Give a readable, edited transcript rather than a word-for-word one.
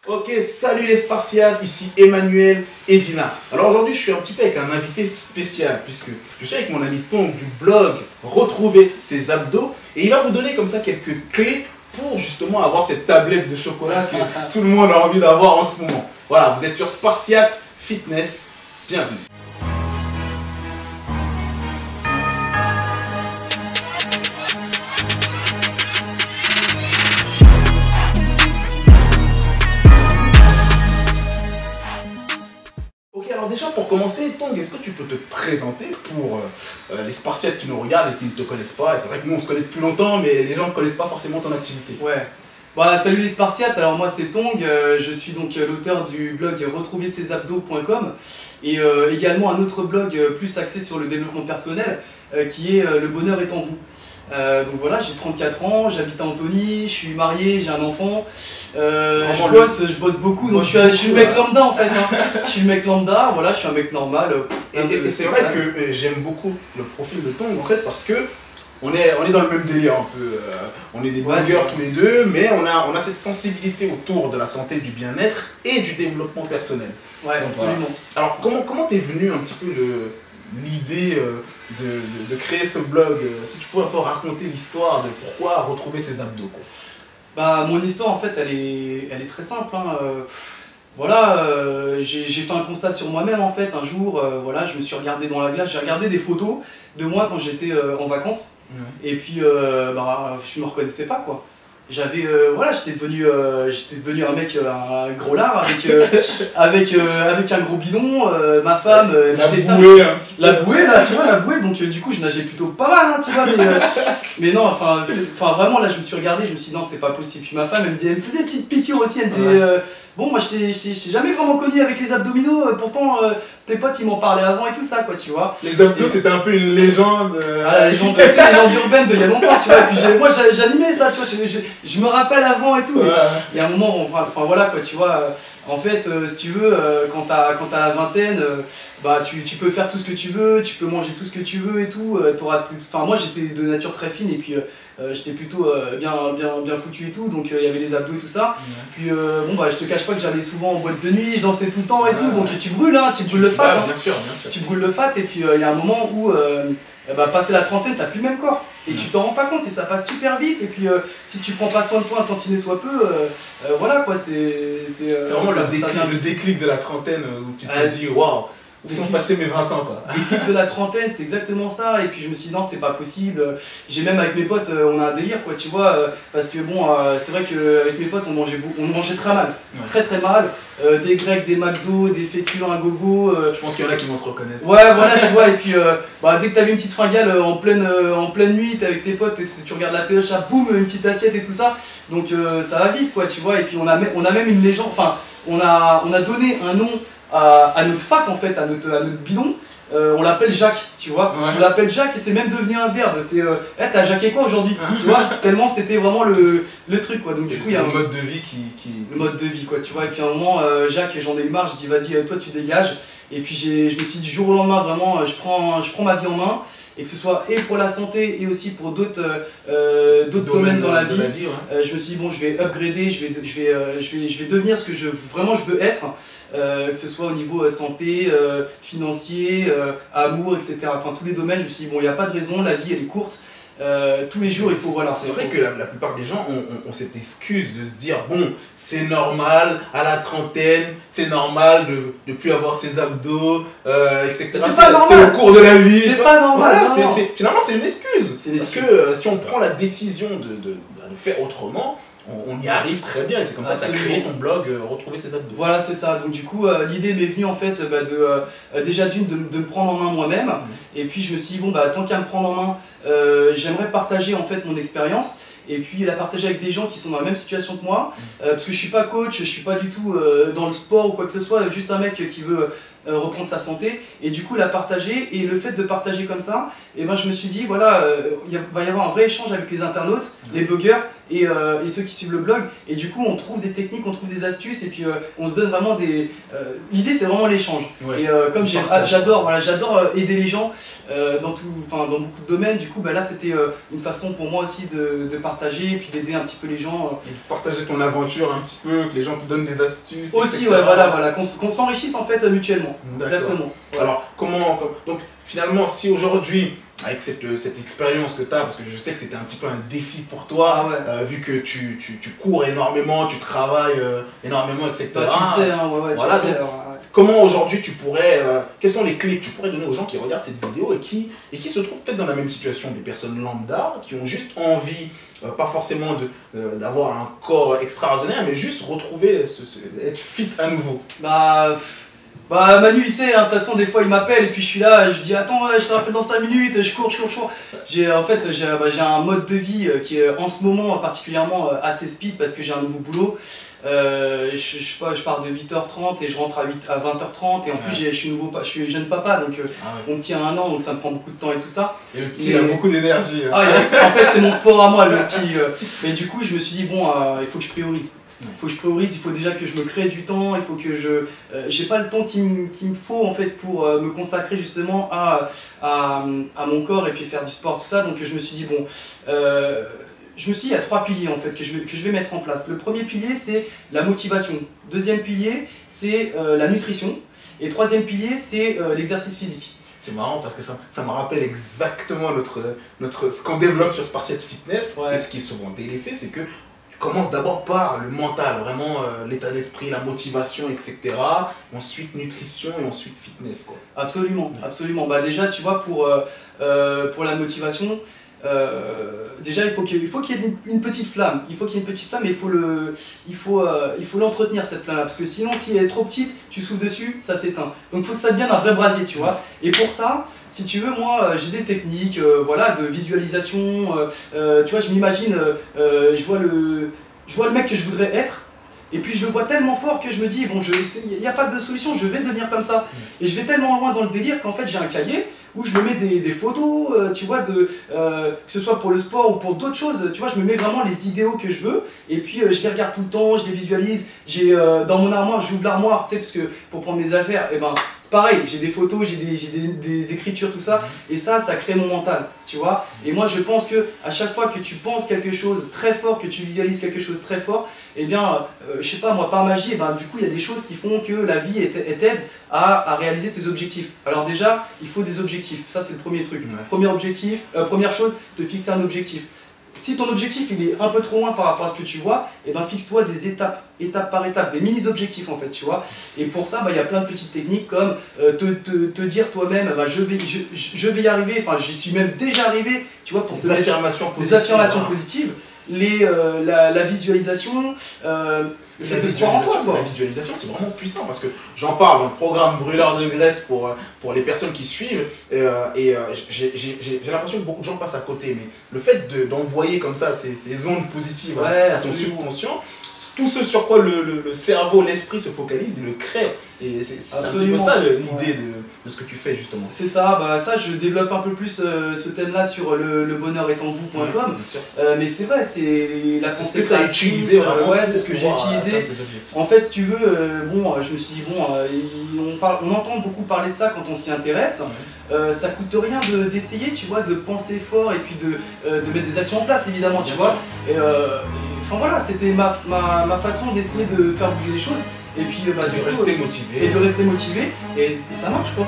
Ok, salut les Spartiates, ici Emmanuel et Vina. Alors aujourd'hui je suis un petit peu avec un invité spécial puisque je suis avec mon ami Tonk du blog Retrouver ses abdos et il va vous donner comme ça quelques clés pour justement avoir cette tablette de chocolat que tout le monde a envie d'avoir en ce moment. Voilà, vous êtes sur Spartiate Fitness, bienvenue. Alors déjà pour commencer, Tonk, est-ce que tu peux te présenter pour les Spartiates qui nous regardent et qui ne te connaissent pas? Et c'est vrai que nous on se connaît depuis longtemps, mais les gens ne connaissent pas forcément ton activité. Ouais. Bah, salut les Spartiates, alors moi c'est Tonk, je suis donc l'auteur du blog retrouversesabdos.com et également un autre blog plus axé sur le développement personnel qui est Le bonheur est en vous. Donc voilà, j'ai 34 ans, j'habite à Antony, je suis marié, j'ai un enfant, je bosse beaucoup, donc je suis le mec lambda en fait, hein. Je suis le mec lambda, voilà, je suis un mec normal. Et c'est vrai que j'aime beaucoup le profil de Tonk en fait parce que on est dans le même délire un peu, on est des blogueurs tous les deux, mais on a cette sensibilité autour de la santé, du bien-être et du développement personnel. Ouais, donc, absolument. Voilà. Alors comment t'es venu un petit peu l'idée de créer ce blog? Si tu pouvais un peu raconter l'histoire de pourquoi retrouver ses abdos, quoi. Bah, mon histoire en fait elle est très simple, hein. Voilà, j'ai fait un constat sur moi-même en fait, un jour, voilà, je me suis regardé dans la glace, j'ai regardé des photos de moi quand j'étais en vacances, et puis bah, je me reconnaissais pas quoi. J'avais, voilà, j'étais devenu un mec, un gros lard avec un gros bidon, ma femme, la bouée un petit peu. La bouée là, tu vois, la bouée, donc du coup je nageais plutôt pas mal, hein, tu vois, mais non, enfin vraiment là je me suis regardé, je me suis dit non c'est pas possible, puis ma femme elle me faisait une petite piqûre aussi, elle me disait bon moi je t'ai jamais vraiment connu avec les abdominaux, pourtant tes potes ils m'en parlaient avant et tout ça quoi, tu vois. Les abdos c'était un peu une légende. Ah, la légende, la légende urbaine de il y a longtemps, tu vois, et puis moi j'animais ça, tu vois, je me rappelle avant et tout, il y a un moment, enfin voilà quoi, tu vois, en fait si tu veux, quand t'as la vingtaine, bah tu peux faire tout ce que tu veux, tu peux manger tout ce que tu veux et tout, enfin moi j'étais de nature très fine et puis j'étais plutôt bien foutu et tout, donc il y avait les abdos et tout ça, puis bon bah je te cache pas que j'allais souvent en boîte de nuit, je dansais tout le temps et tout, donc tu brûles, hein, tu brûles le fat, hein. Bien sûr. Tu brûles le fat et puis il y a un moment où bah, passé la trentaine t'as plus le même corps et tu t'en rends pas compte et ça passe super vite, et puis si tu prends pas soin de toi un tantinet soit peu, voilà quoi, c'est vraiment le déclic de la trentaine où tu te dis waouh, où sont passés mes 20 ans quoi. Le déclic de la trentaine, c'est exactement ça, et puis je me suis dit non c'est pas possible, j'ai même avec mes potes on a un délire quoi, tu vois, parce que bon c'est vrai qu'avec mes potes on mangeait très mal, très mal, des grecs, des McDo, des féculents à gogo. Je pense qu'il y en a qui vont se reconnaître. Ouais voilà tu vois, et puis bah, dès que t'avais une petite fringale en pleine nuit, t'es avec tes potes, tu regardes la télé, ça boum, une petite assiette et tout ça, donc ça va vite quoi, tu vois, et puis on a même une légende, enfin on a donné un nom à notre fat en fait, à notre bidon, on l'appelle Jacques, tu vois, on l'appelle Jacques et c'est même devenu un verbe, c'est t'as jacké quoi aujourd'hui, tu vois, tellement c'était vraiment le truc quoi, donc du coup il y a un mode de vie qui... Le mode de vie quoi, tu vois, et puis à un moment Jacques, j'en ai eu marre, j'ai dit vas-y toi tu dégages, et puis je me suis dit du jour au lendemain vraiment je prends ma vie en main, et que ce soit et pour la santé et aussi pour d'autres domaines dans la vie, je me suis dit bon je vais upgrader, je vais devenir ce que vraiment je veux être, que ce soit au niveau santé, financier, amour, etc. Enfin tous les domaines, je me suis dit bon il n'y a pas de raison, la vie elle est courte, tous les jours il faut voilà. C'est vrai que la plupart des gens ont cette excuse de se dire bon c'est normal à la trentaine, c'est normal de plus avoir ses abdos, etc. C'est le cours de la vie. C'est pas normal. Voilà, finalement c'est une excuse. Parce que si on prend la décision de faire autrement, on y arrive très bien, et c'est comme ça que tu as créé ton blog Retrouver ses abdos. Voilà c'est ça, donc du coup l'idée m'est venue en fait déjà de me prendre en main moi-même, et puis je me suis dit bon bah tant qu'à me prendre en main, j'aimerais partager en fait mon expérience, et puis la partager avec des gens qui sont dans la même situation que moi, parce que je suis pas coach, je suis pas du tout dans le sport ou quoi que ce soit, juste un mec qui veut reprendre sa santé, et du coup la partager, et le fait de partager comme ça, et ben je me suis dit voilà, il va y avoir un vrai échange avec les internautes, les blogueurs, et ceux qui suivent le blog. Et du coup, on trouve des techniques, on trouve des astuces, et puis on se donne vraiment des. L'idée, c'est vraiment l'échange. Ouais. Et comme j'adore aider les gens dans beaucoup de domaines. Du coup, bah, là, c'était une façon pour moi aussi de partager et puis d'aider un petit peu les gens. Et de partager ton aventure un petit peu, que les gens te donnent des astuces. Aussi, etc. ouais, voilà, qu'on s'enrichisse en fait mutuellement. Exactement. Ouais. Alors, donc finalement, si aujourd'hui, avec cette expérience que tu as, parce que je sais que c'était un petit peu un défi pour toi, vu que tu cours énormément, tu travailles énormément, etc. Bah, tu le sais, hein, voilà, tu le sais, comment aujourd'hui tu pourrais, quelles sont les clés que tu pourrais donner aux gens qui regardent cette vidéo et qui se trouvent peut-être dans la même situation, des personnes lambda, qui ont juste envie, pas forcément d'avoir un corps extraordinaire, mais juste retrouver, être fit à nouveau. Bah Manu il sait, hein, de toute façon des fois il m'appelle et puis je suis là, je dis attends je te rappelle dans 5 minutes, je cours. J'ai un mode de vie qui est en ce moment particulièrement assez speed parce que j'ai un nouveau boulot. Je pars de 8h30 et je rentre à 20h30 et en plus je suis jeune papa donc mon petit a 1 an donc ça me prend beaucoup de temps et tout ça. Et le petit a beaucoup d'énergie. En fait c'est mon sport à moi le petit. Mais du coup je me suis dit bon il faut que je priorise. Il faut déjà que je me crée du temps, il faut que j'ai pas le temps qu'il me faut en fait pour me consacrer justement à mon corps et puis faire du sport tout ça. Donc je me suis dit bon je me suis dit il y a 3 piliers en fait que je vais mettre en place. Le premier pilier c'est la motivation, deuxième pilier c'est la nutrition et troisième pilier c'est l'exercice physique. C'est marrant parce que ça me rappelle exactement ce qu'on développe sur Spartiate Fitness et ce qui est souvent délaissé, c'est que commence d'abord par le mental, vraiment l'état d'esprit, la motivation, etc. Ensuite nutrition et ensuite fitness, quoi. Absolument. Bah déjà, tu vois, pour la motivation, déjà il faut qu'il y ait une petite flamme. Il faut qu'il y ait une petite flamme et il faut l'entretenir cette flamme-là. Parce que sinon, si elle est trop petite, tu souffles dessus, ça s'éteint. Donc il faut que ça devienne un vrai brasier, tu vois. Et pour ça, si tu veux, moi j'ai des techniques de visualisation. Tu vois, je m'imagine, je vois le mec que je voudrais être. Et puis je le vois tellement fort que je me dis, bon, il n'y a pas de solution, je vais devenir comme ça. Et je vais tellement loin dans le délire qu'en fait j'ai un cahier où je me mets des photos, tu vois, que ce soit pour le sport ou pour d'autres choses, tu vois, je me mets vraiment les idéaux que je veux. Et puis je les regarde tout le temps, je les visualise. Dans mon armoire, j'ouvre l'armoire, tu sais, parce que pour prendre mes affaires, et ben c'est pareil, j'ai des photos, j'ai des écritures, tout ça. Et ça crée mon mental, tu vois. Et moi je pense que à chaque fois que tu penses quelque chose très fort, que tu visualises quelque chose très fort, eh bien, je sais pas moi, par magie, eh ben, du coup il y a des choses qui font que la vie t'aide à réaliser tes objectifs. Alors déjà, il faut des objectifs, ça c'est le premier truc. Première chose, te fixer un objectif. Si ton objectif il est un peu trop loin par rapport à ce que tu vois, eh ben fixe-toi des étape par étape, des mini-objectifs en fait, tu vois. Et pour ça, il y a plein de petites techniques comme te dire toi-même, je vais y arriver, enfin j'y suis même déjà arrivé, tu vois, pour des affirmations positives. Des affirmations positives. La visualisation, la visualisation, c'est vraiment puissant parce que j'en parle dans le programme Brûleur de graisse pour les personnes qui suivent j'ai l'impression que beaucoup de gens passent à côté, mais le fait d'envoyer comme ça ces ondes positives à ton subconscient, tout ce sur quoi le cerveau, l'esprit se focalise, il le crée. Et c'est un petit peu ça l'idée de ce que tu fais justement. C'est ça, ça je développe un peu plus ce thème-là sur lebonheurestenvous.com. Mais c'est vrai, c'est la c'est ce que tu as utilisé vraiment. C'est ce que j'ai utilisé. En fait, si tu veux, je me suis dit, on entend beaucoup parler de ça quand on s'y intéresse. Ça coûte rien d'essayer, tu vois, de penser fort et puis de mettre des actions en place, évidemment, tu vois. Enfin voilà, c'était ma façon d'essayer de faire bouger les choses. Et puis de rester motivé. Et de rester motivé. Et ça marche quoi.